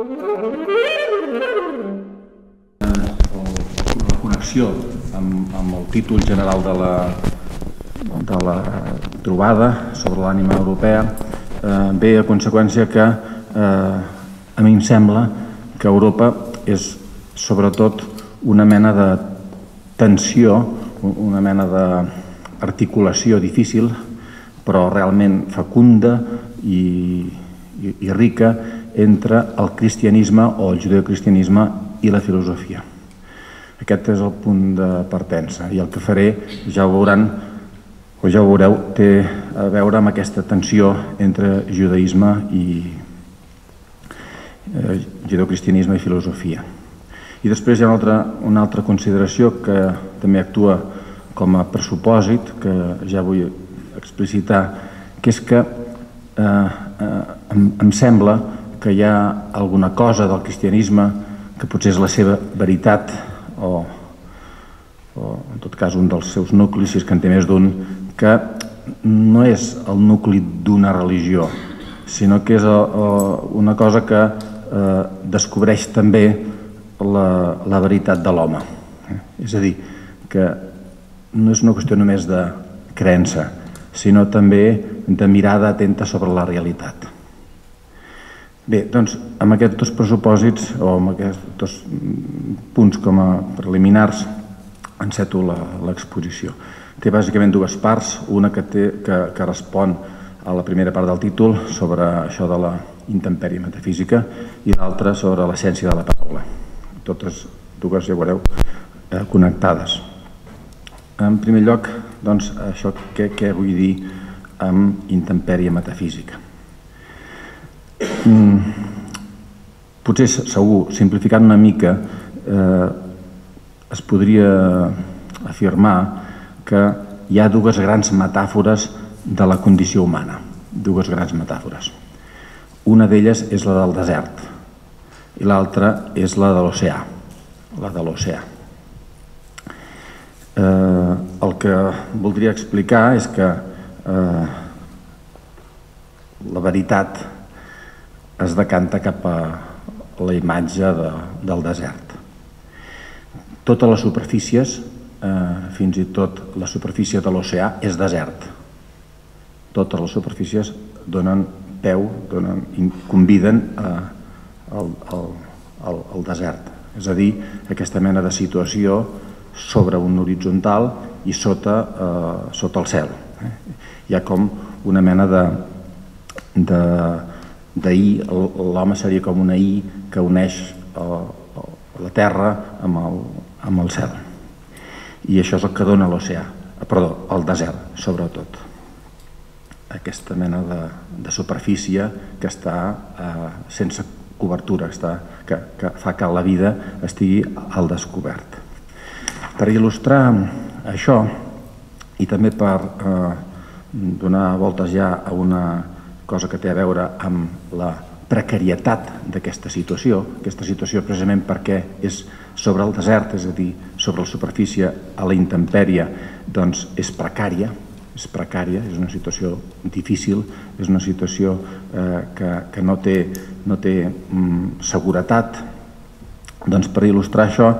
La connexió amb el títol general de la trobada sobre l'ànima europea ve a conseqüència que a mi em sembla que Europa és sobretot una mena de tensió, una mena d'articulació difícil, però realment fecunda i rica entre el cristianisme o el judeocristianisme i la filosofia. Aquest és el punt de partença i el que faré, ja ho veuran, o ja ho veureu, té a veure amb aquesta tensió entre judaïsme i judeocristianisme i filosofia. I després hi ha una altra consideració que també actua com a pressupòsit, que ja vull explicitar, que és que em sembla que hi ha alguna cosa del cristianisme que potser és la seva veritat o en tot cas un dels seus nuclis, si és que en té més d'un, que no és el nucli d'una religió, sinó que és una cosa que descobreix també la veritat de l'home. És a dir, que no és una qüestió només de creença, sinó també de mirada atenta sobre la realitat. Bé, doncs, amb aquests dos pressupòsits, o amb aquests dos punts com a preliminars, enceto l'exposició. Té bàsicament dues parts, una que respon a la primera part del títol sobre això de la intempèrie metafísica i l'altra sobre l'essència de la paraula. Totes dues, ja veureu, connectades. En primer lloc, doncs, això què vull dir amb intempèrie metafísica. Potser, segur, simplificant una mica, es podria afirmar que hi ha dues grans metàfores de la condició humana, dues grans metàfores. Una d'elles és la del desert i l'altra és la de l'oceà, El que voldria explicar és que la veritat es decanta cap a la imatge del desert. Totes les superfícies, fins i tot la superfície de l'oceà, és desert. Totes les superfícies donen peu, conviden al desert. És a dir, aquesta mena de situació sobre un horitzontal i sota el cel. Hi ha com una mena d'I, l'home seria com una I que uneix la terra amb el cel. I això és el que dona l'oceà, perdó, el desert, sobretot. Aquesta mena de superfície que està sense cobertura, que fa que la vida estigui al descobert. Per il·lustrar això, i també per donar voltes ja a una cosa que té a veure amb la precarietat d'aquesta situació precisament perquè és sobre el desert, és a dir, sobre la superfície a la intempèrie, doncs és precària, és una situació difícil, és una situació que no té seguretat. Doncs per il·lustrar això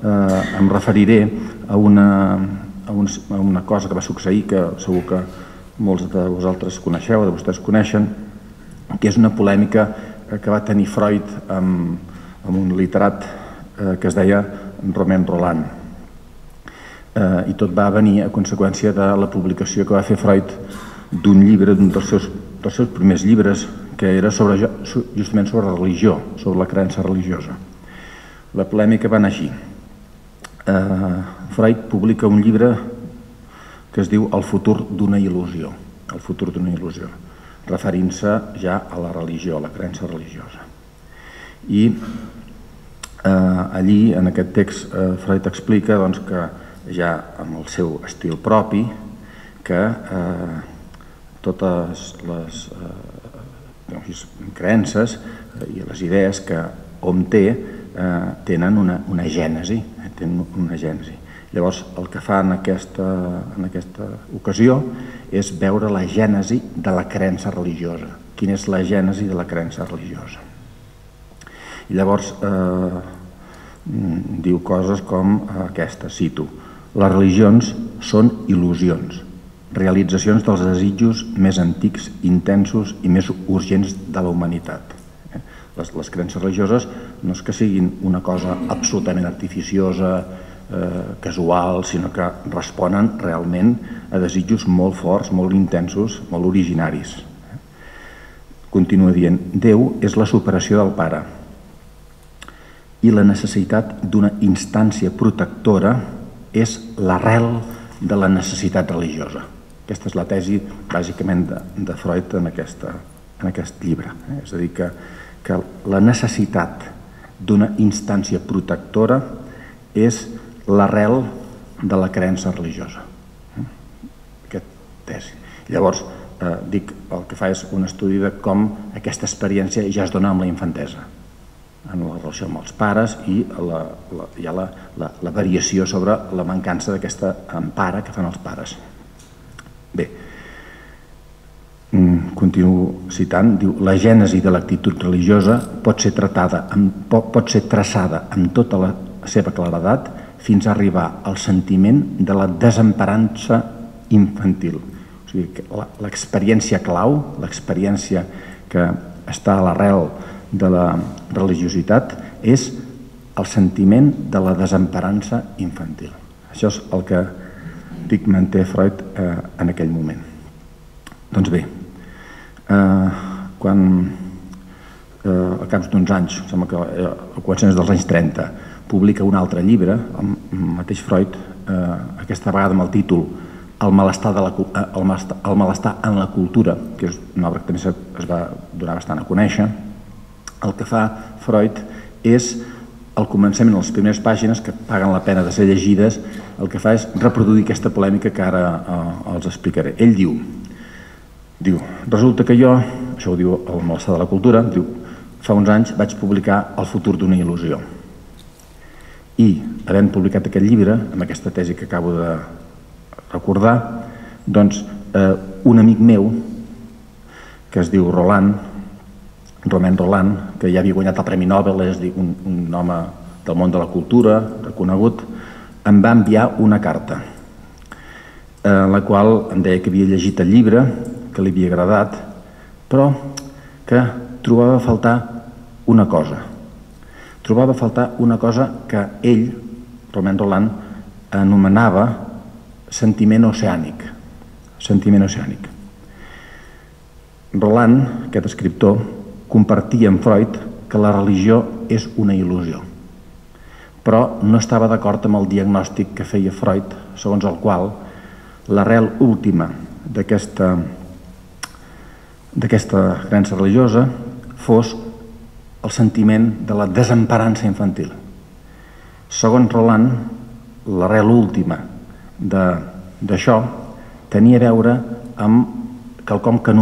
em referiré a una cosa que va succeir, que segur que molts de vosaltres coneixeu, de vostès coneixen, que és una polèmica que va tenir Freud amb un literat que es deia Romain Rolland. I tot va venir a conseqüència de la publicació que va fer Freud d'un llibre, d'un dels seus primers llibres, que era justament sobre religió, sobre la creença religiosa. La polèmica va anar així. Freud publica un llibre que es diu El futur d'una il·lusió, referint-se ja a la religió, a la creença religiosa. I allí, en aquest text, Freud explica que ja amb el seu estil propi, que totes les creences i les idees que hom té tenen una gènesi. Llavors, el que fa en aquesta ocasió és veure la gènesi de la creença religiosa. Quina és la gènesi de la creença religiosa? I llavors diu coses com aquesta, cito: les religions són il·lusions, realitzacions dels desitjos més antics, intensos i més urgents de la humanitat. Les creences religioses no és que siguin una cosa absolutament artificiosa, casual, sinó que responen realment a desitjos molt forts, molt intensos, molt originaris. Continua dient: Déu és la superació del Pare i la necessitat d'una instància protectora és l'arrel de la necessitat religiosa. Aquesta és la tesi, bàsicament, de Freud en aquest llibre. És a dir, que la necessitat d'una instància protectora és l'arrel de la creença religiosa. Aquesta tesi. Llavors, dic, el que fa és un estudi de com aquesta experiència ja es dona amb la infantesa, en la relació amb els pares, i hi ha la variació sobre la mancança d'aquesta empara que fan els pares. Bé, continuo citant, diu: la gènesi de l'actitud religiosa pot ser traçada amb tota la seva claredat fins a arribar al sentiment de la desemparança infantil. O sigui, l'experiència clau, l'experiència que està a l'arrel de la religiositat, és el sentiment de la desemparança infantil. Això és el que, dic, manté Freud en aquell moment. Doncs bé, quan a caps d'uns anys, sembla que a començaments dels anys 30, publica un altre llibre, el mateix Freud, aquesta vegada amb el títol El malestar en la cultura, que és una obra que també es va donar bastant a conèixer. El que fa Freud és, al començament, les primeres pàgines, que paguen la pena de ser llegides, el que fa és reproduir aquesta polèmica que ara els explicaré. Ell diu, resulta que jo, això ho diu el malestar de la cultura, diu, fa uns anys vaig publicar El futur d'una il·lusió. I, havent publicat aquest llibre, amb aquesta tesi que acabo de recordar, doncs un amic meu, que es diu Romain Rolland, que ja havia guanyat el Premi Nobel, és un home del món de la cultura, reconegut, em va enviar una carta, en la qual em deia que havia llegit el llibre, que li havia agradat, però que trobava a faltar una cosa. Trobava a faltar una cosa que ell, Romain Rolland, anomenava sentiment oceànic. Sentiment oceànic. Rolland, aquest escriptor, compartia amb Freud que la religió és una il·lusió, però no estava d'acord amb el diagnòstic que feia Freud, segons el qual l'arrel última d'aquesta creença religiosa fos el sentiment de la desemparança infantil. Segons Rolland, l'arrel última d'això tenia a veure amb quelcom que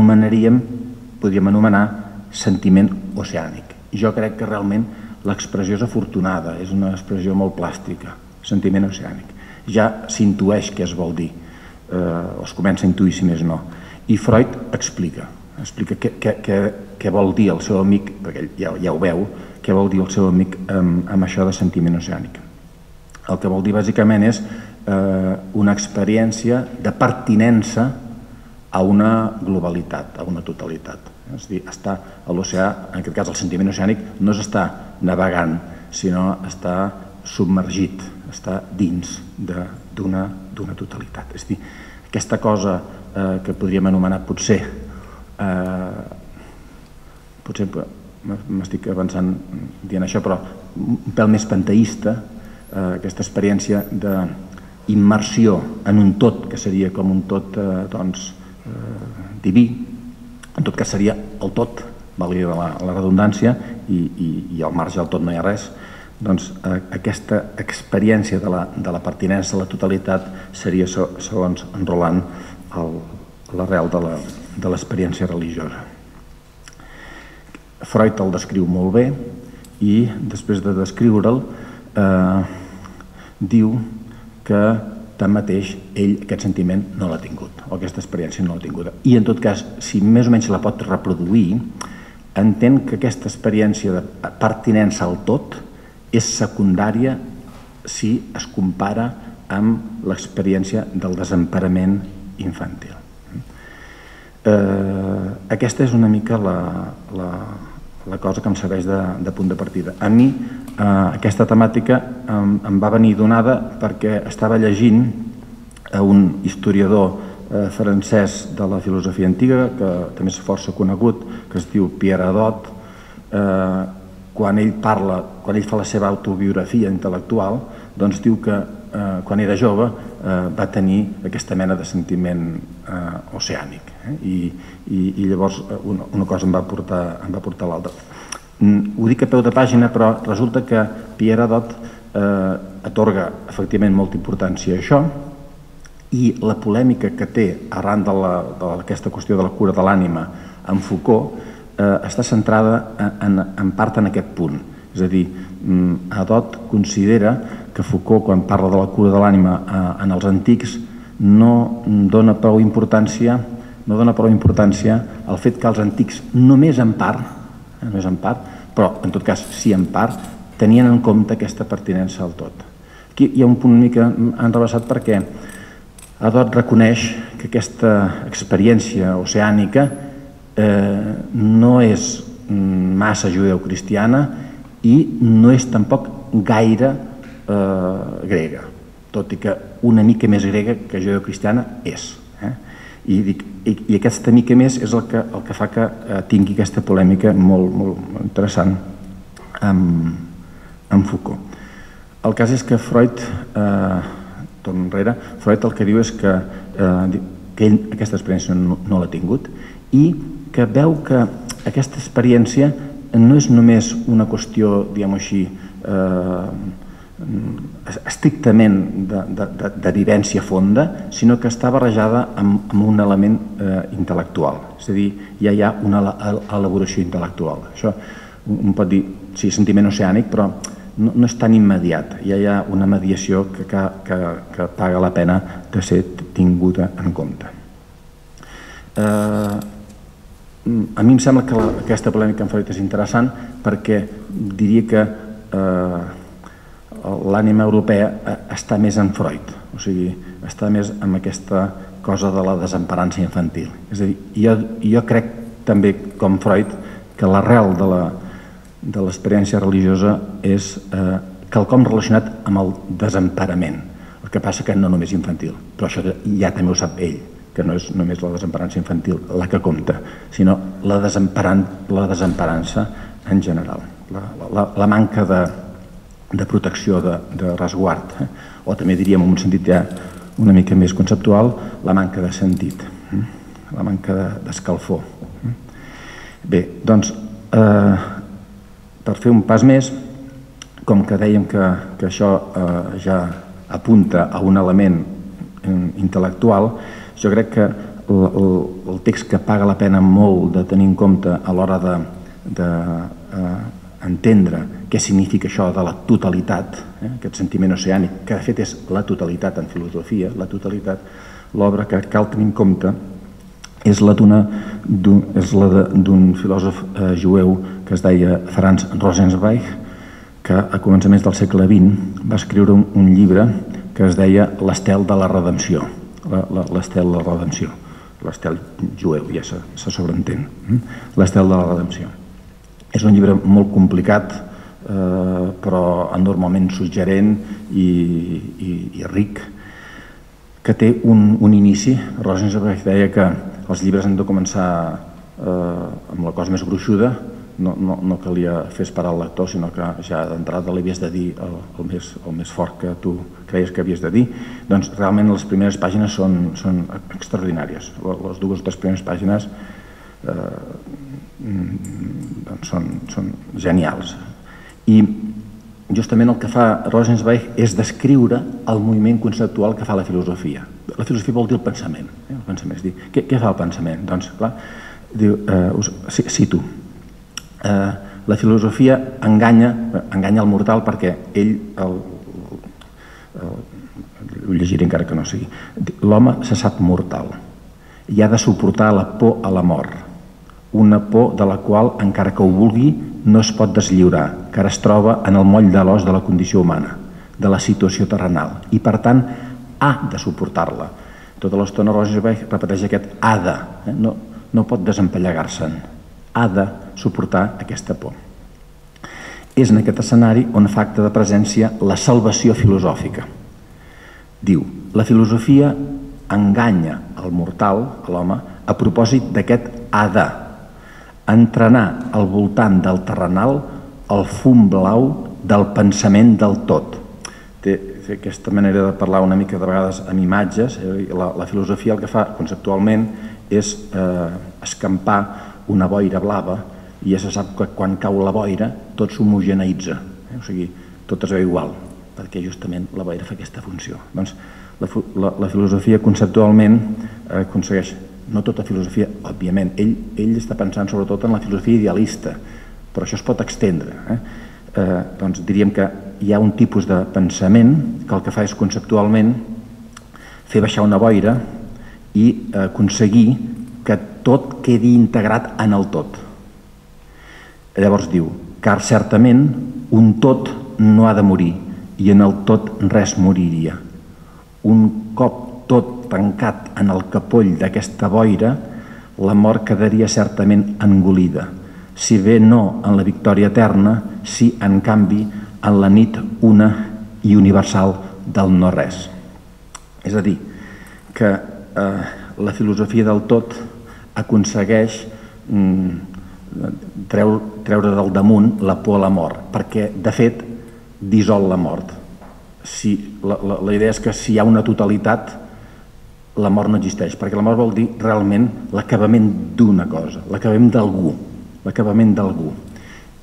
podríem anomenar sentiment oceànic. Jo crec que realment l'expressió és afortunada, és una expressió molt plàstica, sentiment oceànic. Ja s'intueix què es vol dir, o es comença a intuir, si més no. I Freud explica què vol dir el seu amic, perquè ell ja ho veu, què vol dir el seu amic amb això de sentiment oceànic. El que vol dir bàsicament és una experiència de pertinença a una globalitat, a una totalitat. És a dir, estar a l'oceà, en aquest cas el sentiment oceànic, no és estar navegant, sinó estar submergit, estar dins d'una totalitat. És a dir, aquesta cosa que podríem anomenar potser m'estic avançant dient això, però un pèl més panteista, aquesta experiència d'immersió en un tot, que seria com un tot diví, en tot cas seria el tot, valgui la redundància, i al marge del tot no hi ha res. Doncs aquesta experiència de la pertinença a la totalitat seria, segons en Rolland, l'arrel de l'experiència religiosa. Freud el descriu molt bé i després de descriure'l diu que tanmateix ell aquest sentiment no l'ha tingut, o aquesta experiència no l'ha tinguda. I en tot cas, si més o menys la pot reproduir, entén que aquesta experiència de pertinença al tot és secundària si es compara amb l'experiència del desemparament infantil. Aquesta és una mica la cosa que em serveix de punt de partida. A mi aquesta temàtica em va venir donada perquè estava llegint un historiador francès de la filosofia antiga, que també és força conegut, que es diu Pierre Hadot. Quan ell fa la seva autobiografia intel·lectual, doncs diu que quan era jove va tenir aquesta mena de sentiment oceànic, i llavors una cosa em va portar a l'altra. Ho dic a peu de pàgina, però resulta que Pierre Hadot atorga efectivament molta importància a això, i la polèmica que té arran d'aquesta qüestió de la cura de l'ànima amb Foucault està centrada en part en aquest punt. És a dir, Hadot considera que Foucault, quan parla de la cura de l'ànima en els antics, no dona prou importància al fet que els antics, només en part, però en tot cas sí en part, tenien en compte aquesta pertinença al tot. Aquí hi ha un punt una mica enrevessat perquè Hadot reconeix que aquesta experiència oceànica no és massa judeocristiana i no és tampoc gaire grega, tot i que una mica més grega que judeocristiana és. I aquesta mica més és el que fa que tingui aquesta polèmica molt interessant amb Foucault. El cas és que Freud, torno enrere, Freud el que diu és que ell aquesta experiència no l'ha tingut i que veu que aquesta experiència no és només una qüestió, diguem-ho així, estrictament de vivència fonda, sinó que està barrejada amb un element intel·lectual. És a dir, ja hi ha una elaboració intel·lectual. Això un pot dir, sí, sentiment oceànic, però no és tan immediat. Ja hi ha una mediació que paga la pena de ser tinguda en compte. A mi em sembla que aquesta polèmica amb Freud és interessant perquè diria que l'ànima europea està més en Freud, o sigui, està més en aquesta cosa de la desemparança infantil. És a dir, jo crec també, com Freud, que l'arrel de l'experiència religiosa és quelcom relacionat amb el desemparament. El que passa que no només infantil, però això ja també ho sap ell, que no és només la desemparança infantil la que compta, sinó la desemparança en general, la manca de protecció, de resguard, o també diríem en un sentit ja una mica més conceptual, la manca de sentit, la manca d'escalfor. Bé, doncs, per fer un pas més, com que dèiem que això ja apunta a un element intel·lectual, jo crec que el text que paga la pena molt de tenir en compte a l'hora d'entendre què significa això de la totalitat, aquest sentiment oceànic, que de fet és la totalitat en filosofia, la totalitat, l'obra que cal tenir en compte és la d'un filòsof jueu que es deia Franz Rosenzweig, que a començaments del segle XX va escriure un llibre que es deia L'estel de la redempció, l'estel de la redempció, l'estel jueu, ja se sobreentén, l'estel de la redempció. És un llibre molt complicat, però enormement suggerent i ric, que té un inici. Rosenzweig deia que els llibres han de començar amb la cosa més gruixuda, no calia fer esperar el lector, sinó que ja d'entrada li havies de dir el més fort que tu creies que havies de dir. Doncs realment les primeres pàgines són extraordinàries. Les dues o tres primeres pàgines són genials. I justament el que fa Rosenzweig és descriure el moviment conceptual que fa la filosofia. La filosofia vol dir el pensament. Què fa el pensament? Doncs, clar, cito, la filosofia enganya el mortal perquè ell, ho llegiré encara que no sigui, l'home se sap mortal i ha de suportar la por a la mort. una por de la qual, encara que ho vulgui, no es pot deslliurar, que ara es troba en el moll de l'os de la condició humana, de la situació terrenal, i per tant ha de suportar-la. Tota l'estona Rosenzweig repeteix aquest ha de, no pot desempallegar-se'n, ha de suportar aquesta por. És en aquest escenari on fa acte de presència la salvació filosòfica. Diu, la filosofia enganya el mortal, l'home, a propòsit d'aquest ha de, entrenar al voltant del terrenal el fum blau del pensament del tot. Té aquesta manera de parlar una mica de vegades amb imatges. La filosofia el que fa conceptualment és escampar una boira blava i ja se sap que quan cau la boira tot s'homogeneïtza, o sigui, tot es veu igual, perquè justament la boira fa aquesta funció. Doncs la filosofia conceptualment aconsegueix, no tota filosofia, òbviament, ell està pensant sobretot en la filosofia idealista, però això es pot estendre. Doncs diríem que hi ha un tipus de pensament que el que fa és conceptualment fer baixar una boira i aconseguir que tot quedi integrat en el tot. Llavors diu, car certament un tot no ha de morir i en el tot res moriria. Un cop tot tancat en el capoll d'aquesta boira, la mort quedaria certament engolida, si bé no en la victòria eterna, si en canvi en la nit una i universal del no res. És a dir, que la filosofia del tot aconsegueix treure del damunt la por a la mort, perquè de fet dissol la mort. La idea és que si hi ha una totalitat, la mort no existeix, perquè la mort vol dir realment l'acabament d'una cosa, l'acabament d'algú.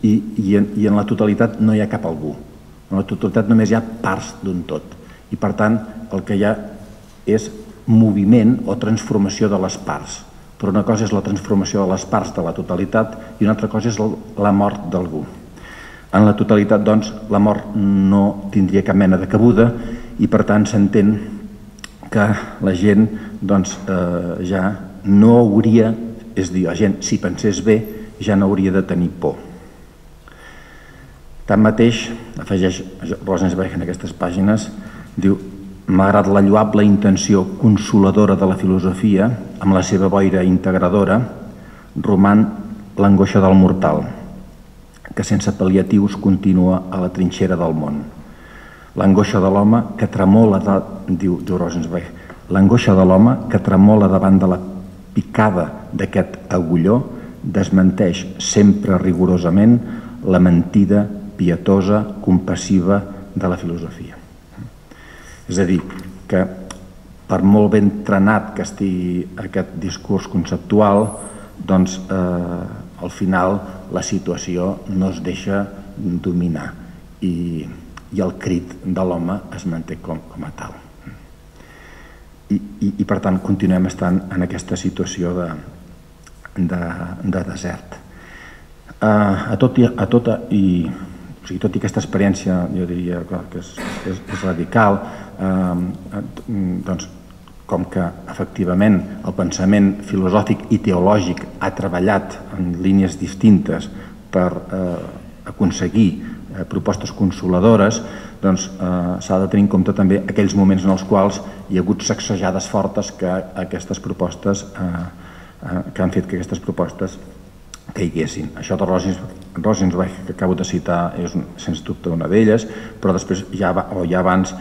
I en la totalitat no hi ha cap algú. En la totalitat només hi ha parts d'un tot. I per tant, el que hi ha és moviment o transformació de les parts. Però una cosa és la transformació de les parts de la totalitat i una altra cosa és la mort d'algú. En la totalitat, doncs, la mort no tindria cap mena de cabuda i, per tant, s'entén que la gent ja no hauria, és a dir, la gent, si pensés bé, ja no hauria de tenir por. Tanmateix, afegeix Rosenzweig en aquestes pàgines, diu, malgrat la lloable intenció consoladora de la filosofia, amb la seva boira integradora, roman l'angoixa del mortal, que sense pal·liatius continua a la trinxera del món. L'angoixa de l'home que tremola, diu Rosenzweig, l'angoixa de l'home que tremola davant de la picada d'aquest agulló desmenteix sempre rigorosament la mentida pietosa, compassiva de la filosofia. És a dir, que per molt ben entrenat que estigui aquest discurs conceptual, doncs al final la situació no es deixa dominar i el crit de l'home es manté com a tal. I per tant continuem estant en aquesta situació de desert. Tot i aquesta experiència, jo diria que és radical, doncs com que efectivament el pensament filosòfic i teològic ha treballat en línies distintes per aconseguir propostes consoladores, doncs s'ha de tenir en compte també aquells moments en els quals hi ha hagut sacsejades fortes que aquestes propostes que han fet que aquestes propostes caiguessin. Això de Rosenzweig, que acabo de citar, és sens dubte una d'elles, però després ja abans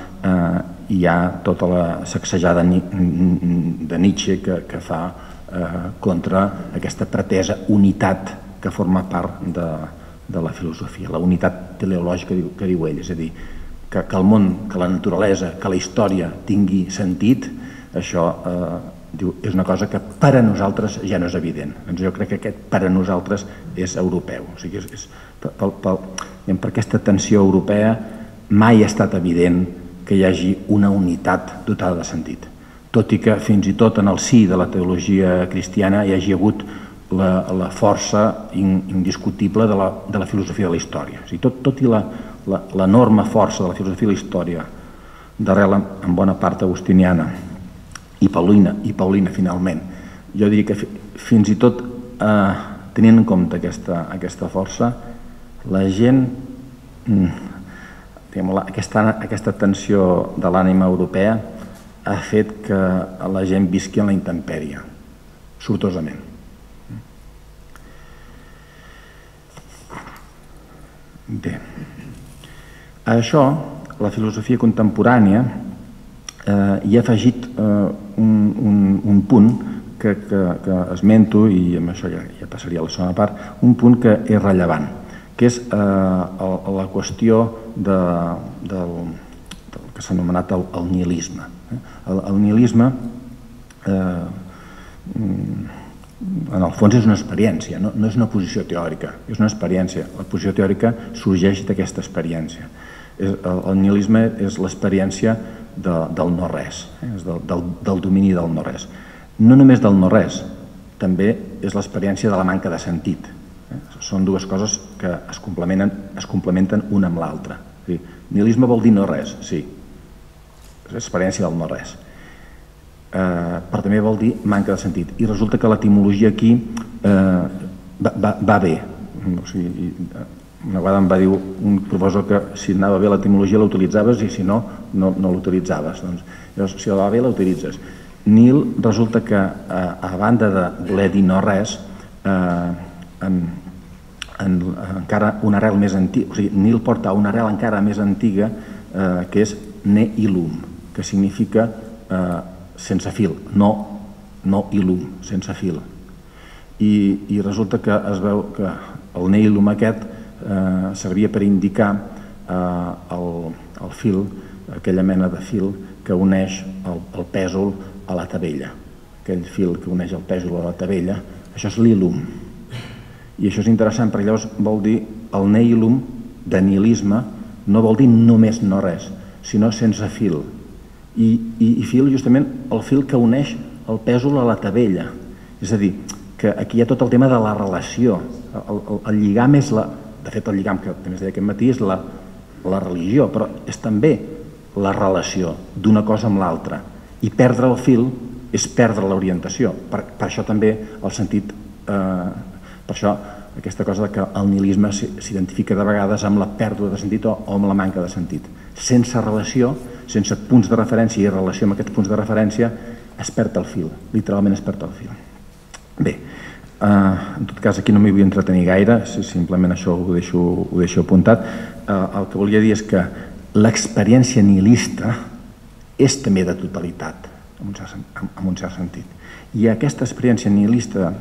hi ha tota la sacsejada de Nietzsche que fa contra aquesta pretesa unitat que forma part de la filosofia, la unitat teleològica que diu ell, és a dir, que el món, que la naturalesa, que la història tingui sentit, això és una cosa que per a nosaltres ja no és evident. Jo crec que aquest per a nosaltres és europeu. O sigui, per aquesta tensió europea mai ha estat evident que hi hagi una unitat dotada de sentit. Tot i que fins i tot en el si de la teologia cristiana hi hagi hagut la força indiscutible de la filosofia de la història. O sigui, tot i l'enorme força de la filosofia de la història, d'arrel en bona part agustiniana, i paulina finalment. Jo diria que fins i tot tenint en compte aquesta força, la gent, aquesta tensió de l'ànima europea ha fet que la gent visqui en la intempèrie, sortosament. Bé, a això la filosofia contemporània hi ha afegit un punt que esmento, i amb això ja passaria a la segona part, un punt que és rellevant, que és la qüestió del que s'ha anomenat el nihilisme. El nihilisme, en el fons, és una experiència, no és una posició teòrica, és una experiència. La posició teòrica sorgeix d'aquesta experiència. El nihilisme és l'experiència del no-res, del domini del no-res. No només del no-res, també és l'experiència de la manca de sentit. Són dues coses que es complementen una amb l'altra. Nihilisme vol dir no-res, sí, és l'experiència del no-res, però també vol dir manca de sentit. I resulta que l'etimologia aquí va bé. Una vegada em va dir un professor que si anava bé l'etimologia l'utilitzaves i si no, no l'utilitzaves. Si la va bé l'utilitzes. Nihil resulta que, a banda de voler dir no res, encara una arrel més antiga, o sigui, nihil porta una arrel encara més antiga, que és ne-ilum, que significa sense fil, no ilum, sense fil. I resulta que es veu que el ne-ilum aquest servia per indicar el fil, aquella mena de fil que uneix el pèsol a la tavella. Aquell fil que uneix el pèsol a la tavella, això és l'ilum. I això és interessant perquè llavors vol dir el ne-ilum de nihilisme no vol dir només no res, sinó sense fil. I fil, justament, el fil que uneix el pèsol a la tavella. És a dir, que aquí hi ha tot el tema de la relació. El lligam és la... De fet, el lligam que també es deia aquest matí és la religió, però és també la relació d'una cosa amb l'altra. I perdre el fil és perdre l'orientació. Per això també el sentit... Per això aquesta cosa que el nihilisme s'identifica de vegades amb la pèrdua de sentit o amb la manca de sentit. Sense relació, sense punts de referència i relació amb aquests punts de referència, es perd el fil, literalment es perd el fil. Bé, en tot cas aquí no m'hi vull entretenir gaire, simplement això ho deixo apuntat. El que volia dir és que l'experiència nihilista és també de totalitat, en un cert sentit. I aquesta experiència nihilista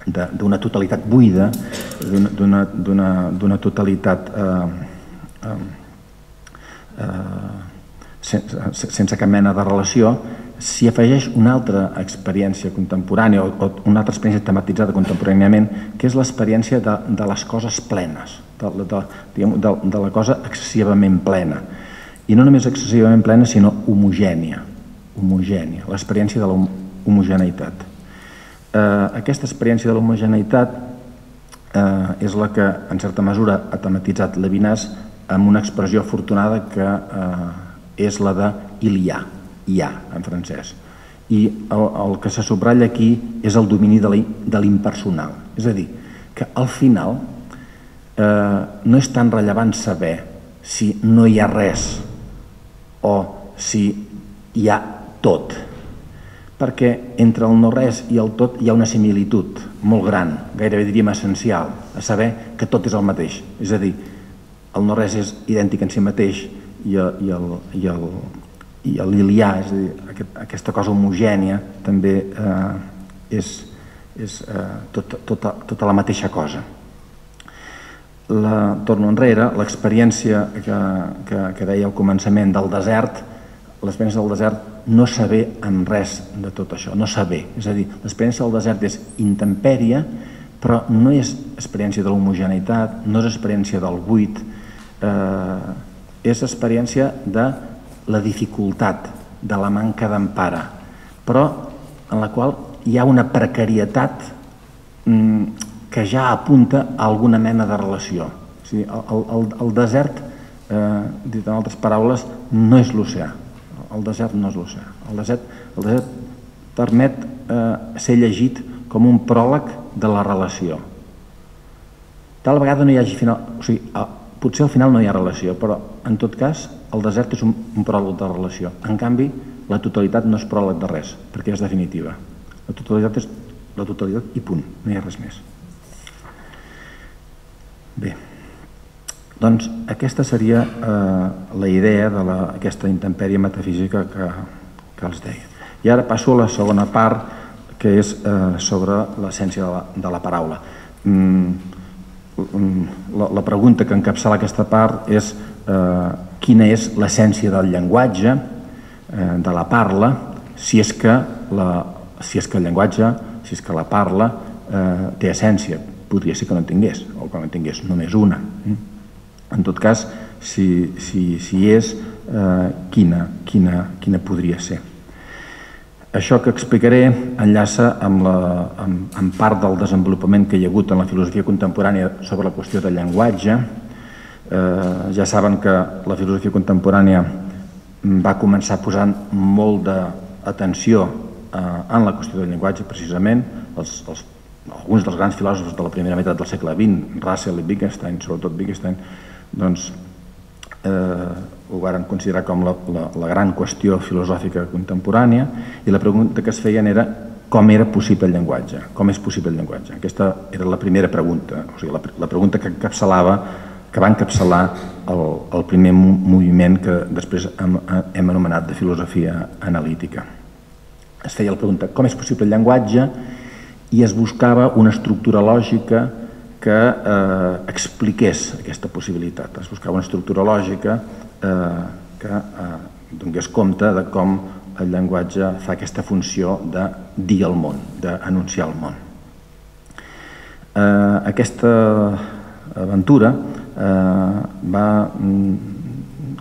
d'una totalitat buida, d'una totalitat sense cap mena de relació, s'hi afegeix una altra experiència contemporània o una altra experiència tematitzada contemporàniament, que és l'experiència de les coses plenes, de la cosa excessivament plena. I no només excessivament plena, sinó homogènia, l'experiència de l'homogeneïtat. Aquesta experiència de l'homogeneïtat és la que, en certa mesura, ha tematitzat Levinas amb una expressió afortunada que és la de il y a, en francès. I el que se subratlla aquí és el domini de l'impersonal. És a dir, que al final no és tan rellevant saber si no hi ha res o si hi ha tot, perquè entre el no-res i el tot hi ha una similitud molt gran, gairebé diríem essencial, a saber que tot és el mateix. És a dir, el no-res és idèntic en si mateix i l'ilià, és a dir, aquesta cosa homogènia, també és tota la mateixa cosa. Torno enrere, l'experiència que deia al començament del desert, l'experiència del desert no saber amb res de tot això, no saber. És a dir, l'experiència del desert és intempèrie, però no és experiència de l'homogeneïtat, no és experiència del buit, és experiència de la dificultat, de la manca d'empara, però en la qual hi ha una precarietat que ja apunta a alguna mena de relació. O sigui, el desert, dit en altres paraules, no és l'oceà. El desert no és l'oceà. El desert permet ser llegit com un pròleg de la relació. Tal vegada no hi hagi final... O sigui, potser al final no hi ha relació, però en tot cas el desert és un pròleg de relació. En canvi, la totalitat no és pròleg de res, perquè és definitiva. La totalitat és la totalitat i punt, no hi ha res més. Bé, doncs aquesta seria la idea d'aquesta intempèrie metafísica que els deia. I ara passo a la segona part, que és sobre l'essència de la paraula. La pregunta que encapçala aquesta part és quina és l'essència del llenguatge, de la parla, si és que el llenguatge, si és que la parla té essència. Podria ser que no en tingués, o que no en tingués només una. En tot cas, si és, quina podria ser. Això que explicaré enllaça amb part del desenvolupament que hi ha hagut en la filosofia contemporània sobre la qüestió del llenguatge. Ja saben que la filosofia contemporània va començar posant molt d'atenció en la qüestió del llenguatge, precisament. Alguns dels grans filòsofs de la primera meitat del segle XX, Russell i Wittgenstein, sobretot Wittgenstein, doncs ho varen considerar com la gran qüestió filosòfica contemporània, i la pregunta que es feien era com era possible el llenguatge, com és possible el llenguatge. Aquesta era la primera pregunta, o sigui, la pregunta que va encapçalar el primer moviment que després hem anomenat de filosofia analítica. Es feia la pregunta com és possible el llenguatge i es buscava una estructura lògica que expliqués aquesta possibilitat. Es buscava una estructura lògica que donés compte de com el llenguatge fa aquesta funció de dir al món, d'anunciar al món. Aquesta aventura va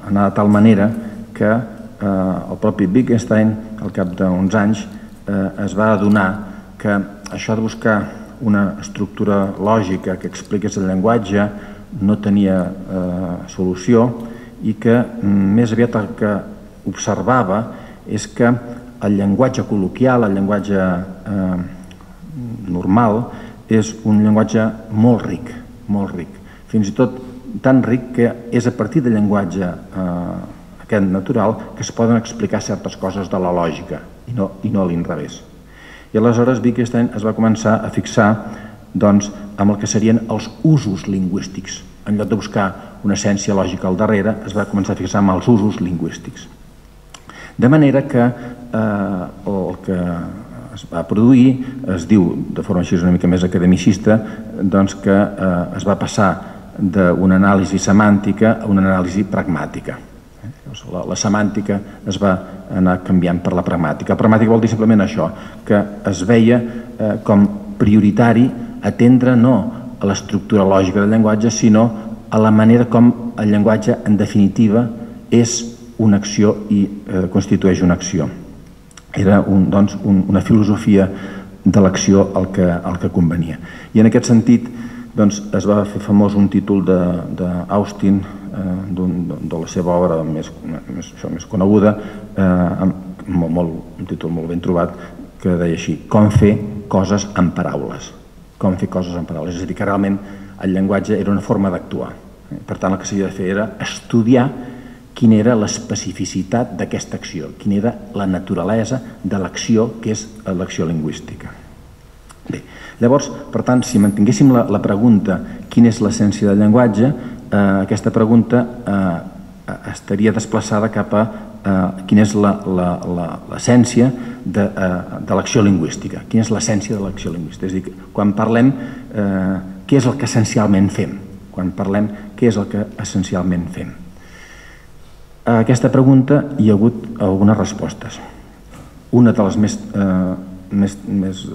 anar de tal manera que el propi Wittgenstein, al cap d'uns anys, es va adonar que això de buscar una estructura lògica que expliqués el llenguatge no tenia solució i que més aviat el que observava és que el llenguatge col·loquial, el llenguatge normal, és un llenguatge molt ric, fins i tot tan ric que és a partir del llenguatge aquest natural que es poden explicar certes coses de la lògica i no a l'inrevés. I aleshores Wittgenstein es va començar a fixar amb el que serien els usos lingüístics. En lloc de buscar una essència lògica al darrere, es va començar a fixar en els usos lingüístics. De manera que el que es va produir, es diu de forma així una mica més academicista, que es va passar d'una anàlisi semàntica a una anàlisi pragmàtica. La semàntica es va anar canviant per la pragmàtica. La pragmàtica vol dir simplement això, que es veia com prioritari atendre no a l'estructura lògica del llenguatge, sinó a la manera com el llenguatge, en definitiva, és una acció i constitueix una acció. Era una filosofia de l'acció el que convenia. I en aquest sentit es va fer famós un títol d'Austin, de la seva obra més coneguda, un títol molt ben trobat, que deia així: com fer coses amb paraules. Com fer coses amb paraules. És a dir, que realment el llenguatge era una forma d'actuar. Per tant, el que s'havia de fer era estudiar quina era l'especificitat d'aquesta acció, quina era la naturalesa de l'acció que és l'acció lingüística. Bé, llavors, per tant, si mantinguéssim la pregunta quina és l'essència del llenguatge, aquesta pregunta estaria desplaçada cap a quina és l'essència de l'acció lingüística, quina és l'essència de l'acció lingüística. És a dir, quan parlem, què és el que essencialment fem? Quan parlem, què és el que essencialment fem? A aquesta pregunta hi ha hagut algunes respostes. Una de les més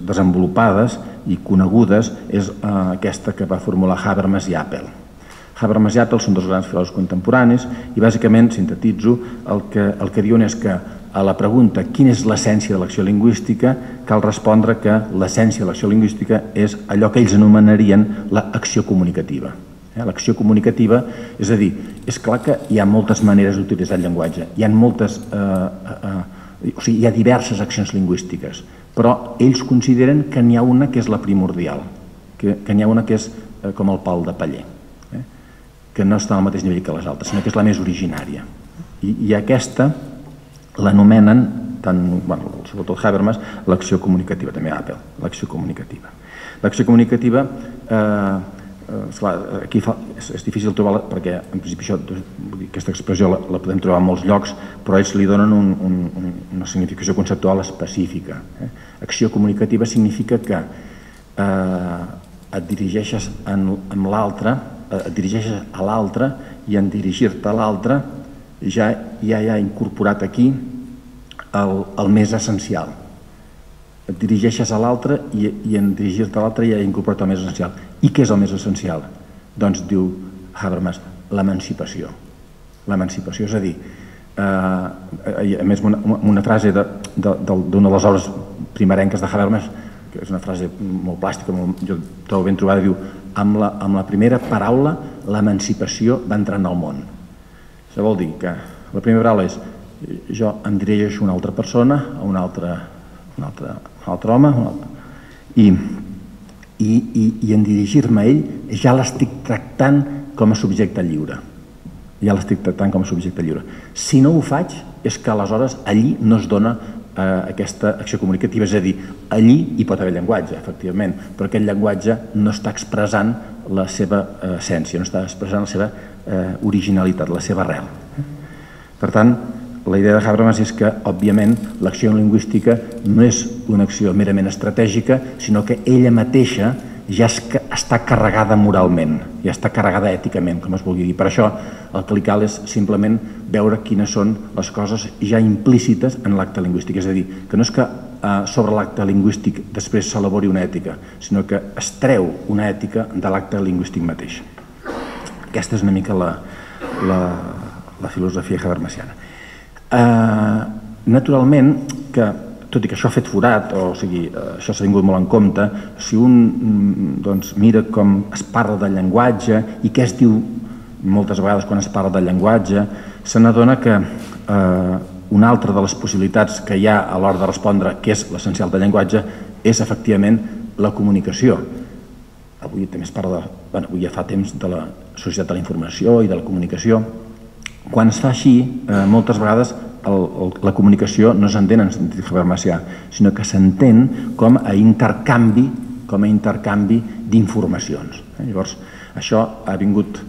desenvolupades i conegudes és aquesta que va formular Habermas i Apel. Habermas i Apel són dos grans filòsofs contemporanis i bàsicament, sintetitzo, el que diuen és que a la pregunta quina és l'essència de l'acció lingüística cal respondre que l'essència de l'acció lingüística és allò que ells anomenarien l'acció comunicativa. L'acció comunicativa, és a dir, és clar que hi ha moltes maneres d'utilitzar el llenguatge, hi ha moltes O sigui, hi ha diverses accions lingüístiques, però ells consideren que n'hi ha una que és la primordial, que n'hi ha una que és com el pal de paller, que no està al mateix nivell que les altres, sinó que és la més originària. I aquesta l'anomenen, sobretot Habermas, l'acció comunicativa, també Apple, l'acció comunicativa. L'acció comunicativa, aquí és difícil trobar, perquè en principi aquesta expressió la podem trobar en molts llocs, però ells li donen una significació conceptual específica. Acció comunicativa significa que et dirigeixes amb l'altre, et dirigeixes a l'altre i en dirigir-te a l'altre ja hi ha incorporat aquí el més essencial. Et dirigeixes a l'altre i en dirigir-te a l'altre ja hi ha incorporat el més essencial. I què és el més essencial? Doncs diu Habermas, l'emancipació. L'emancipació, és a dir, a més una frase d'una de les obres primerenques de Habermas, que és una frase molt plàstica, jo trobo ben trobada, diu: amb la primera paraula l'emancipació va entrar en el món. Això vol dir que la primera paraula és: jo em dirigeixo a una altra persona, a un altre home, i en dirigir-me a ell ja l'estic tractant com a subjecte lliure. Ja l'estic tractant com a subjecte lliure. Si no ho faig, és que aleshores allí no es dona aquesta acció comunicativa, és a dir, allí hi pot haver llenguatge, efectivament, però aquest llenguatge no està expressant la seva essència, no està expressant la seva originalitat, la seva arrel. Per tant, la idea de Habermas és que, òbviament, l'acció lingüística no és una acció merament estratègica, sinó que ella mateixa ja està carregada moralment, ja està carregada èticament, com es vulgui dir. Per això el que li cal és simplement veure quines són les coses ja implícites en l'acte lingüístic. És a dir, que no és que sobre l'acte lingüístic després s'elabori una ètica, sinó que es treu una ètica de l'acte lingüístic mateix. Aquesta és una mica la filosofia habermasiana. Naturalment que, tot i que això ha fet forat, o sigui, això s'ha tingut molt en compte, si un mira com es parla del llenguatge i què es diu moltes vegades quan es parla del llenguatge, se n'adona que una altra de les possibilitats que hi ha a l'hora de respondre què és l'essencial del llenguatge és efectivament la comunicació. Avui també es parla, avui ja fa temps, de la societat de la informació i de la comunicació. Quan es fa així, moltes vegades la comunicació no s'entén en sentit habermasià, sinó que s'entén com a intercanvi d'informacions. Llavors, això ha vingut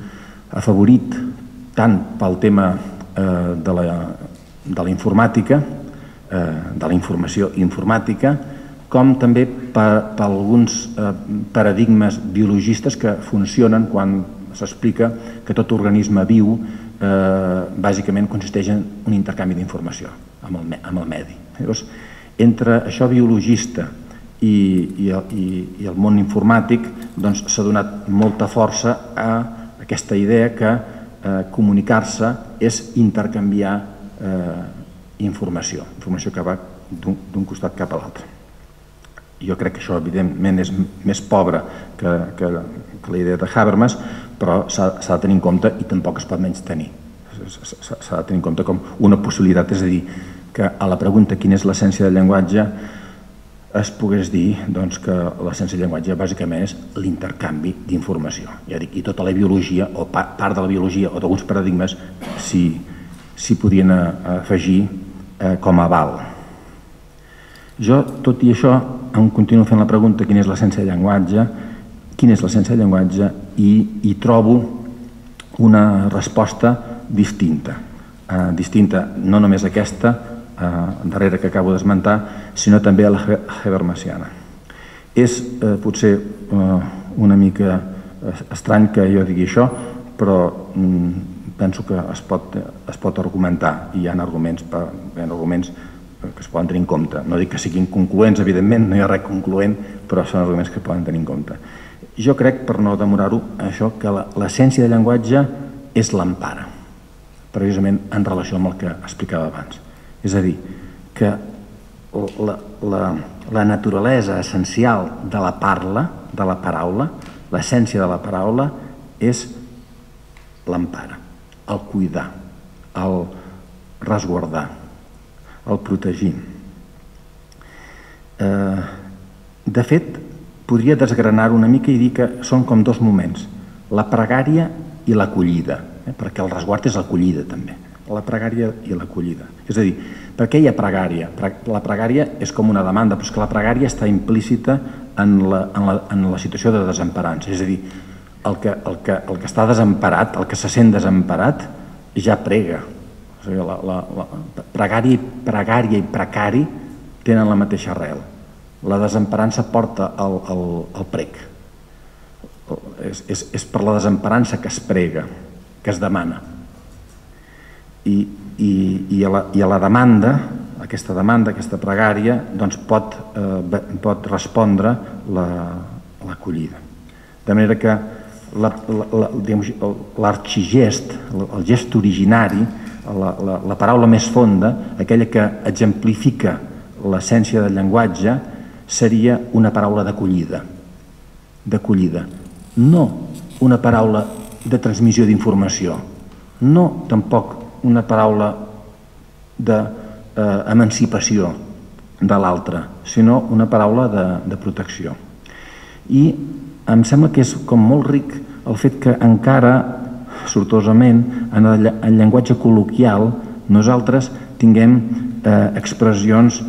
afavorit tant pel tema de la informàtica, de la informació informàtica, com també per alguns paradigmes biologistes que funcionen quan s'explica que tot organisme viu bàsicament consisteix en un intercanvi d'informació amb el medi. Llavors, entre això biologista i el món informàtic s'ha donat molta força a aquesta idea que comunicar-se és intercanviar informació que va d'un costat cap a l'altre. Jo crec que això evidentment és més pobre que la idea de Habermas, però s'ha de tenir en compte i tampoc es pot menys tenir. S'ha de tenir en compte com una possibilitat, és a dir, que a la pregunta quina és l'essència del llenguatge es pogués dir que l'essència del llenguatge bàsicament és l'intercanvi d'informació. Ja dic, i tota la biologia, o part de la biologia, o d'alguns paradigmes, s'hi podien afegir com a aval. Jo, tot i això, em continuo fent la pregunta quina és l'essència del llenguatge, i trobo una resposta distinta. Distinta no només aquesta, darrere que acabo d'esmentar, sinó també a la habermasiana. És potser una mica estrany que jo digui això, però penso que es pot argumentar, i hi ha arguments que es poden tenir en compte. No dic que siguin concloents, evidentment, no hi ha res concloent, però són arguments que es poden tenir en compte. Jo crec, per no demorar-ho, això, que l'essència del llenguatge és l'empara, precisament en relació amb el que explicava abans. És a dir, que la naturalesa essencial de la parla, de la paraula, l'essència de la paraula és l'empara, el cuidar, el resguardar, el protegir. De fet, podria desgranar una mica i dir que són com dos moments, la pregària i l'acollida, perquè el resguard és l'acollida també, la pregària i l'acollida. És a dir, per què hi ha pregària? La pregària és com una demanda, però és que la pregària està implícita en la situació de desemparança. És a dir, el que està desemparat, el que se sent desemparat, ja prega. O sigui, pregària i precari tenen la mateixa arrel. La desemparança porta al prec. És per la desemparança que es prega, que es demana. I a la demanda, aquesta pregària, doncs pot respondre l'acollida. De manera que l'arxigest, el gest originari, la paraula més fonda, aquella que exemplifica l'essència del llenguatge, seria una paraula d'acollida. No una paraula de transmissió d'informació, no tampoc una paraula d'emancipació de l'altre, sinó una paraula de protecció. I em sembla que és com molt ric el fet que encara, sortosament, en el llenguatge col·loquial, nosaltres tinguem expressions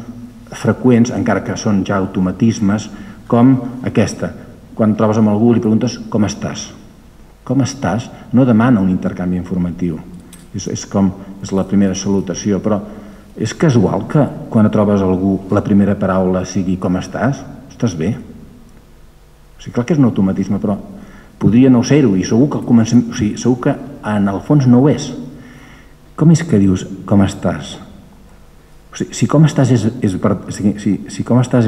freqüents, encara que són ja automatismes, com aquesta. Quan trobes amb algú li preguntes com estàs. Com estàs no demana un intercanvi informatiu. És la primera salutació, però és casual que quan trobes algú la primera paraula sigui com estàs? Estàs bé? O sigui, clar que és un automatisme, però podria no ser-ho i segur que en el fons no ho és. Com és que dius com estàs? O sigui, si com estàs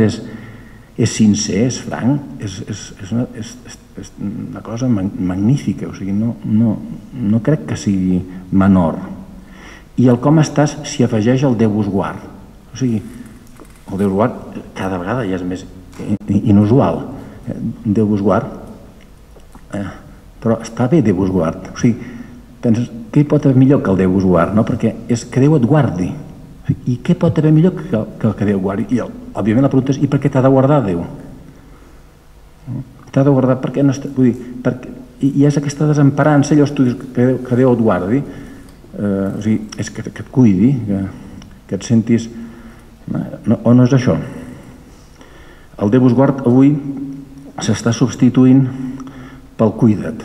és sincer, és franc, és una cosa magnífica, o sigui, no crec que sigui menor. I el com estàs s'hi afegeix el Déu us guard. O sigui, el Déu us guard cada vegada ja és més inusual. Déu us guard, però està bé Déu us guard. O sigui, penses, què hi pot haver millor que el Déu us guard? Perquè és que Déu et guardi. I què pot haver millor que Déu guardi? I òbviament la pregunta és, i per què t'ha de guardar Déu? T'ha de guardar perquè no està... Vull dir, i és aquesta desemparança, llavors tu dius que Déu et guardi, o sigui, és que et cuidi, que et sentis... O no és això? El Déu us guard avui s'està substituint pel cuida't.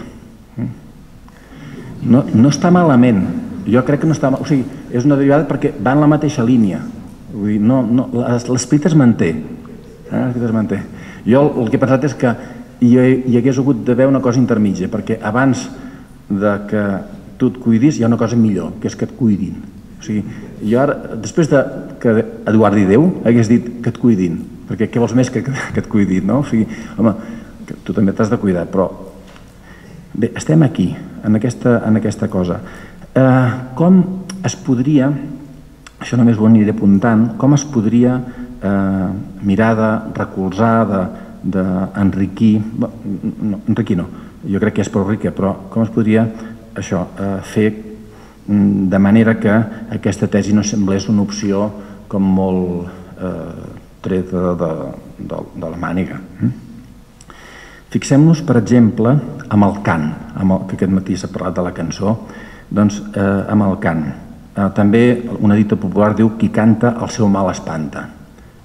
No està malament. Jo crec que no està... O sigui, és una derivada perquè va en la mateixa línia. Vull dir, l'esperit es manté. Jo el que he pensat és que hi hagués hagut d'haver una cosa intermitja, perquè abans que tu et cuidis hi ha una cosa millor, que és que et cuidin. O sigui, jo ara, després que et guardi Déu, hagués dit que et cuidin, perquè què vols més que et cuidin, no? O sigui, home, tu també t'has de cuidar, però... Bé, estem aquí, en aquesta cosa. Com es podria, això només ho aniré apuntant, com es podria mirar de recolzar, d'enriquir, enriquir no, jo crec que és prou rica, però com es podria això, fer de manera que aquesta tesi no semblés una opció com molt treta de la màniga. Fixem-nos, per exemple, amb el cant, que aquest matí s'ha parlat de la cançó, doncs amb el cant. També una dita popular diu qui canta el seu mal espanta.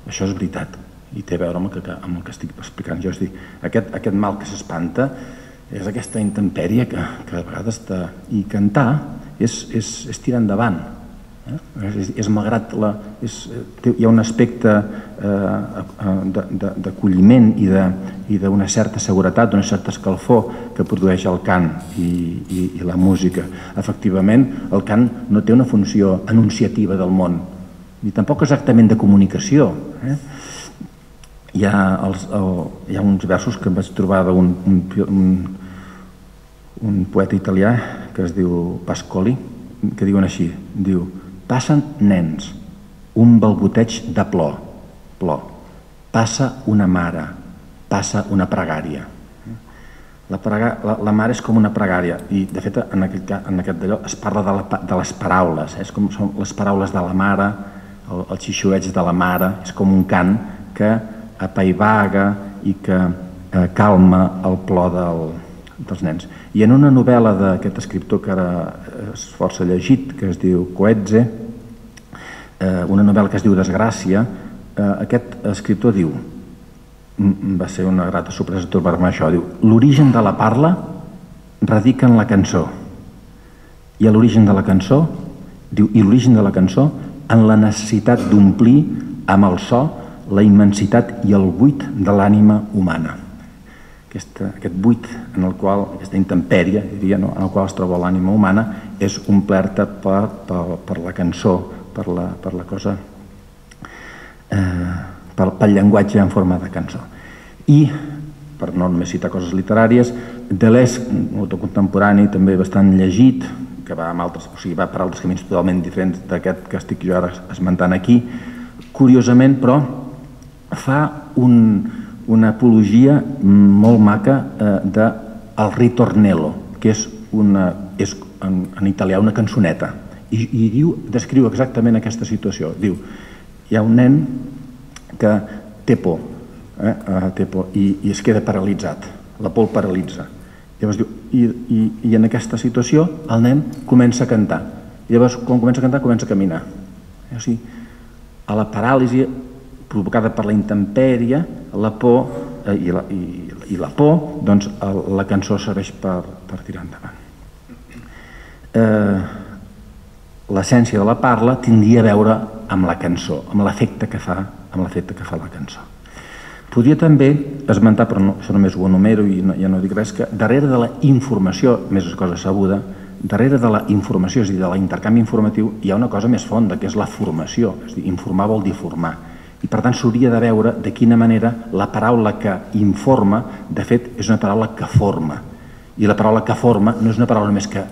Això és veritat i té a veure amb el que estic explicant jo. És a dir, aquest mal que s'espanta és aquesta intempèrie que a vegades està... I cantar és tirar endavant. És malgrat hi ha un aspecte d'acolliment i d'una certa seguretat, d'una certa escalfor que produeix el cant i la música. Efectivament, el cant no té una funció enunciativa del món, ni tampoc exactament de comunicació. Hi ha uns versos que em vaig trobar d'un poeta italià que es diu Pascoli, que diuen així, diu: passen nens, un balboteig de plor, passa una mare, passa una pregària. La mare és com una pregària i de fet en aquest d'allò es parla de les paraules, com són les paraules de la mare, el xiuxiueig de la mare, és com un cant que apaivaga i que calma el plor dels nens. I en una novel·la d'aquest escriptor que ara és força llegit, que es diu Coetzee, una novel·la que es diu Desgràcia, aquest escriptor diu, va ser una grata sorpresa trobar-me això, diu: l'origen de la parla radica en la cançó, i l'origen de la cançó, diu, i l'origen de la cançó en la necessitat d'omplir amb el so la immensitat i el buit de l'ànima humana. Aquest buit en el qual, aquesta intempèrie, diria, no? En el qual es troba l'ànima humana, és omplerta per la cançó, per la cosa, pel llenguatge en forma de cançó. I, per no només citar coses literàries, Deleuze, un autor contemporani també bastant llegit, que va per altres camins totalment diferents d'aquest que estic jo ara esmentant aquí, curiosament, però, fa una apologia molt maca del ritornello, que és en italià una cançoneta, i descriu exactament aquesta situació. Diu, hi ha un nen que té por i es queda paralitzat, la por el paralitza. Llavors diu, i en aquesta situació el nen comença a cantar. I llavors, quan comença a cantar, comença a caminar. O sigui, a la paràlisi provocada per la intempèrie, la por i la por, doncs la cançó serveix per tirar endavant. L'essència de la parla tindria a veure amb la cançó, amb l'efecte que fa la cançó. Podria també esmentar, però això només ho enumero i ja no dic res, que darrere de la informació, més és cosa sabuda, darrere de la informació, és a dir, de l'intercanvi informatiu, hi ha una cosa més fonda, que és la formació. És a dir, informar vol dir formar. I per tant s'hauria de veure de quina manera la paraula que informa, de fet, és una paraula que forma. I la paraula que forma no és una paraula només que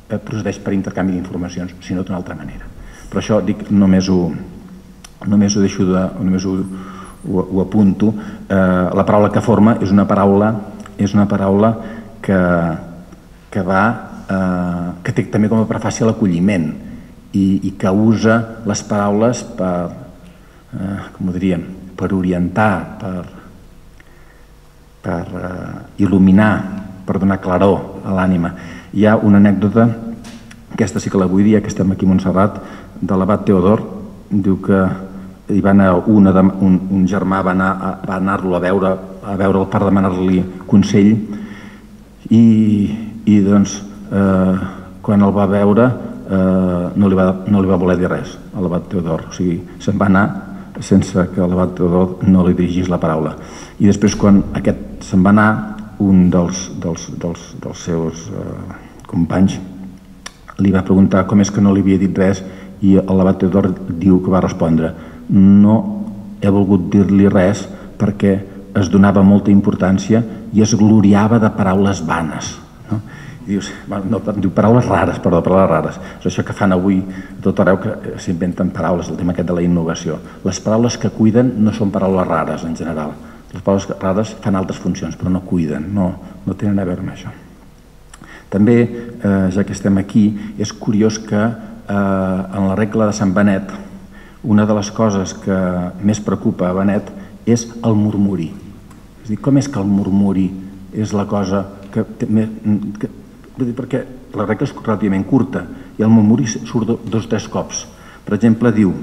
procedeix per intercanvi d'informacions, sinó d'una altra manera. Però això, dic, només ho deixo de... ho apunto. La paraula que forma és una paraula que té també com a prefaci l'acolliment i que usa les paraules per orientar, per il·luminar, per donar claror a l'ànima. Hi ha una anècdota, aquesta sí que la vull dir, que estem aquí a Montserrat, de l'abat Teodor. Diu que hi va anar un germà, va anar-lo a veure'l per demanar-li consell i doncs quan el va veure no li va voler dir res a l'abat Teodor, o sigui, se'n va anar sense que l'abat Teodor no li dirigís la paraula. I després quan aquest se'n va anar, un dels seus companys li va preguntar com és que no li havia dit res i l'abat Teodor diu que va respondre: no he volgut dir-li res perquè es donava molta importància i es gloriava de paraules vanes. I dius, diu paraules rares, paraules rares. És això que fan avui a tot arreu, que s'inventen paraules, el tema aquest de la innovació. Les paraules que cuiden no són paraules rares en general. Les paraules rares fan altres funcions, però no cuiden, no tenen a veure amb això. També, ja que estem aquí, és curiós que en la regla de Sant Benet una de les coses que més preocupa a Benet és el murmuri. És a dir, com és que el murmuri és la cosa que... perquè la regla és relativament curta i el murmuri surt 2 o 3 cops. Per exemple, diu,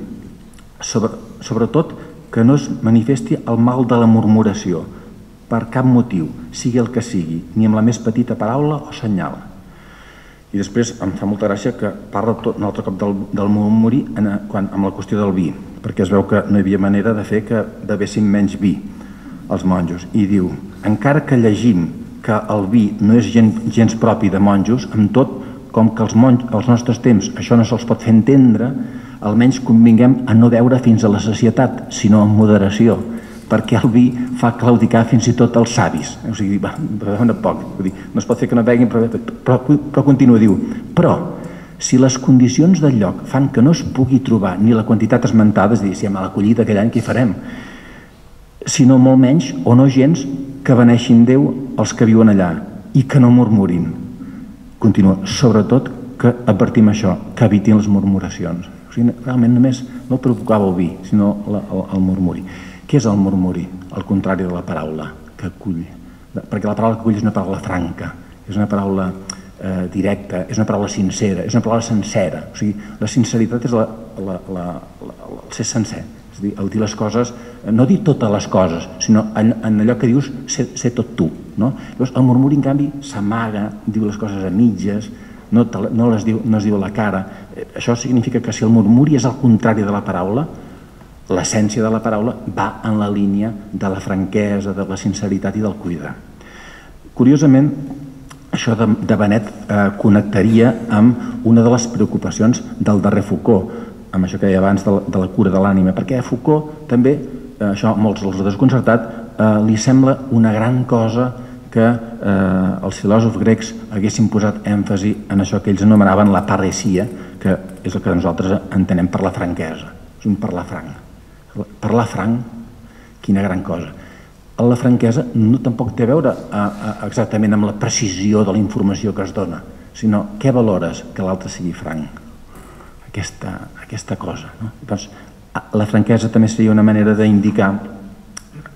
sobretot que no es manifesti el mal de la murmuració per cap motiu, sigui el que sigui, ni amb la més petita paraula o senyal. I després em fa molta gràcia que parla un altre cop del murmuri amb la qüestió del vi, perquè es veu que no hi havia manera de fer que bevessin menys vi els monjos. I diu, encara que llegim que el vi no és gens propi de monjos, amb tot, com que als nostres temps això no se'ls pot fer entendre, almenys convinguem a no beure fins a la sacietat, sinó amb moderació, perquè el vi fa claudicar fins i tot els savis. O sigui, poc. No es pot fer que no beguin, però continua, diu, però si les condicions del lloc fan que no es pugui trobar ni la quantitat esmentada, és a dir, si amb l'acollida aquell any què hi farem, sinó molt menys, o no gens, que beneixin Déu els que viuen allà i que no murmurin. Continua, sobretot que advertim això, que evitin les murmuracions. O Realment només no el provocava el vi, sinó el murmuri. Què és el murmuri? El contrari de la paraula que acull. Perquè la paraula que acull és una paraula franca, és una paraula directa, és una paraula sincera, és una paraula sencera. O sigui, la sinceritat és el ser sencer, és a dir, el dir les coses, no dir totes les coses, sinó en allò que dius ser tot tu. Llavors, el murmuri, en canvi, s'amaga, diu les coses a mitges, no es diu a la cara. Això significa que si el murmuri és el contrari de la paraula, l'essència de la paraula va en la línia de la franquesa, de la sinceritat i del cuidar. Curiosament, això de Benet connectaria amb una de les preocupacions del darrer Foucault, amb això que deia abans de la cura de l'ànima, perquè a Foucault també, això molts els ha desconcertat, li sembla una gran cosa que els filòsofs grecs haguessin posat èmfasi en això que ells anomenaven la paresia, que és el que nosaltres entenem per la franquesa, és un parlar franc. Parlar franc, quina gran cosa. La franquesa no tampoc té a veure exactament amb la precisió de la informació que es dona, sinó què valores que l'altre sigui franc, aquesta cosa. Doncs la franquesa també seria una manera d'indicar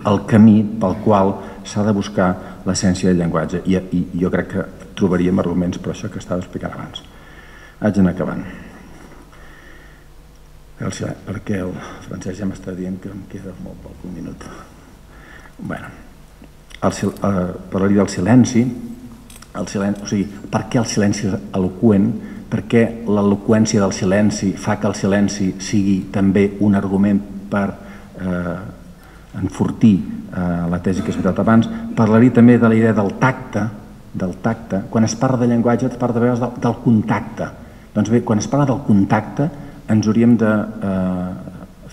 el camí pel qual s'ha de buscar l'essència del llenguatge, i jo crec que trobaríem arguments per això que estava explicant abans. Haig d'anar acabant, perquè el Francesc ja m'està dient que em queda molt poc, un minut. Parlaria del silenci, o sigui, per què el silenci és eloqüent, per què l'eloqüència del silenci fa que el silenci sigui també un argument per enfortir la tesi que he explicat abans. Parlaria també de la idea del tacte. Quan es parla de llenguatge es parla de vegades del contacte. Doncs bé, quan es parla del contacte ens hauríem de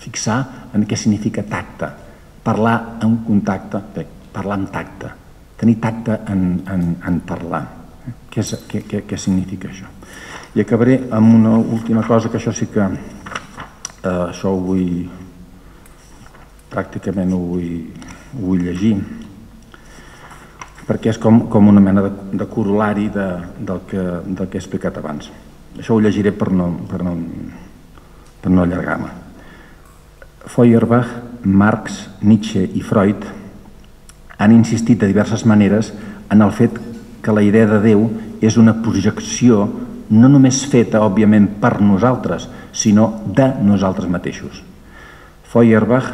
fixar en què significa tacte. Parlar amb contacte, parlar amb tacte, tenir tacte en parlar. Què significa això? I acabaré amb una última cosa, que això sí que això ho vull, pràcticament ho vull llegir, perquè és com una mena de corolari del que he explicat abans. Això ho llegiré per no allargar-me. Feuerbach, Marx, Nietzsche i Freud han insistit de diverses maneres en el fet que la idea de Déu és una projecció no només feta, òbviament, per nosaltres, sinó de nosaltres mateixos. Feuerbach,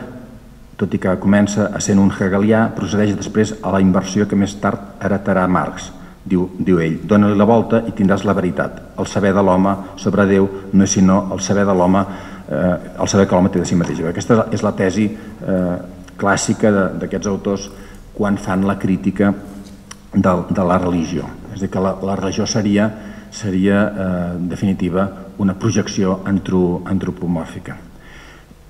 tot i que comença essent un hegelià, procedeix després a la inversió que més tard heretarà Marx. Diu ell, dona-li la volta i tindràs la veritat. El saber de l'home sobre Déu no és sinó el saber de l'home, el saber que l'home té de si mateix. Aquesta és la tesi clàssica d'aquests autors quan fan la crítica de la religió. És a dir, que la religió seria en definitiva una projecció antropomòrfica.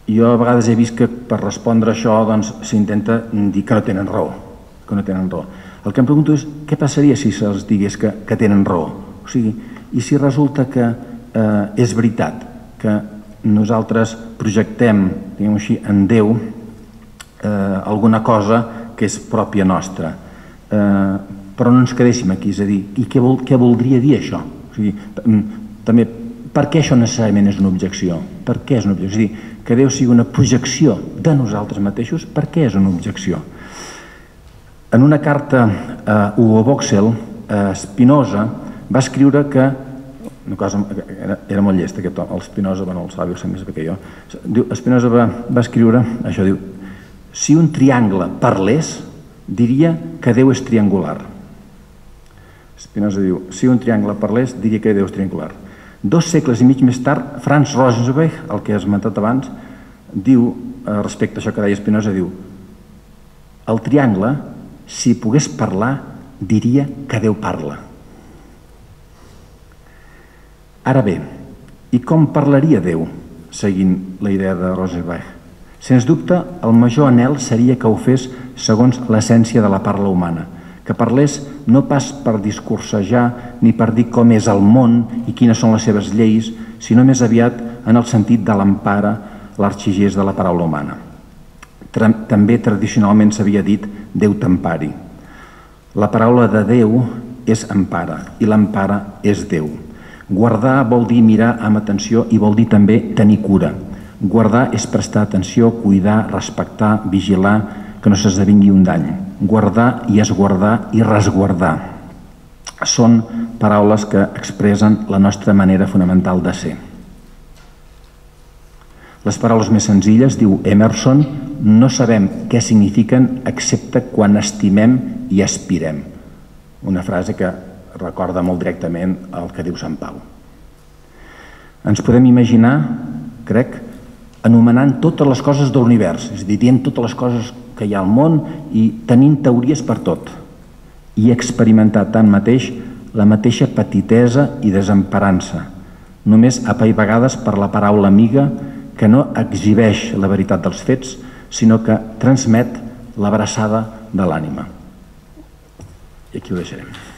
Jo a vegades he vist que per respondre a això s'intenta dir que no tenen raó. El que em pregunto és què passaria si se'ls digués que tenen raó? O sigui, i si resulta que és veritat que nosaltres projectem, diguem-ho així, en Déu alguna cosa que és pròpia nostra, però no ens quedéssim aquí, és a dir, i què voldria dir això? O sigui, també, per què això necessàriament és una objecció? Per què és una objecció? És a dir, que Déu sigui una projecció de nosaltres mateixos, per què és una objecció? En una carta a Hugo Boxell, Spinoza va escriure que, una cosa, era molt llest aquest home, el Spinoza, el savi, el sap més que jo, Spinoza va escriure, això diu, si un triangle parlés, diria que Déu és triangular. Spinoza diu, si un triangle parlés, diria que Déu és triangular. 2 segles i mig més tard, Franz Rosenzweig, el que he esmentat abans, diu, respecte a això que deia Spinoza, diu, el triangle, si pogués parlar, diria que Déu parla. Ara bé, i com parlaria Déu, seguint la idea de Rosenzweig? Sens dubte, el major anhel seria que ho fes segons l'essència de la parla humana, que parlés no pas per discursejar ni per dir com és el món i quines són les seves lleis, sinó més aviat en el sentit de l'empara, l'arxigès de la paraula humana. També tradicionalment s'havia dit Déu t'empari. La paraula de Déu és empara i l'empara és Déu. Guardar vol dir mirar amb atenció i vol dir també tenir cura. Guardar és prestar atenció, cuidar, respectar, vigilar, que no s'esdevingui un dany. Guardar i esguardar i resguardar. Són paraules que expressen la nostra manera fonamental de ser. Les paraules més senzilles, diu Emerson, no sabem què signifiquen excepte quan estimem i aspirem. Una frase que recorda molt directament el que diu Sant Pau. Ens podem imaginar, crec, anomenant totes les coses de l'univers, és a dir, dient totes les coses que hi ha al món i tenint teories per tot, i experimentar tanmateix la mateixa petitesa i desemparança, només apaivagades per la paraula amiga que no exhibeix la veritat dels fets, sinó que transmet l'abraçada de l'ànima. I aquí ho deixarem.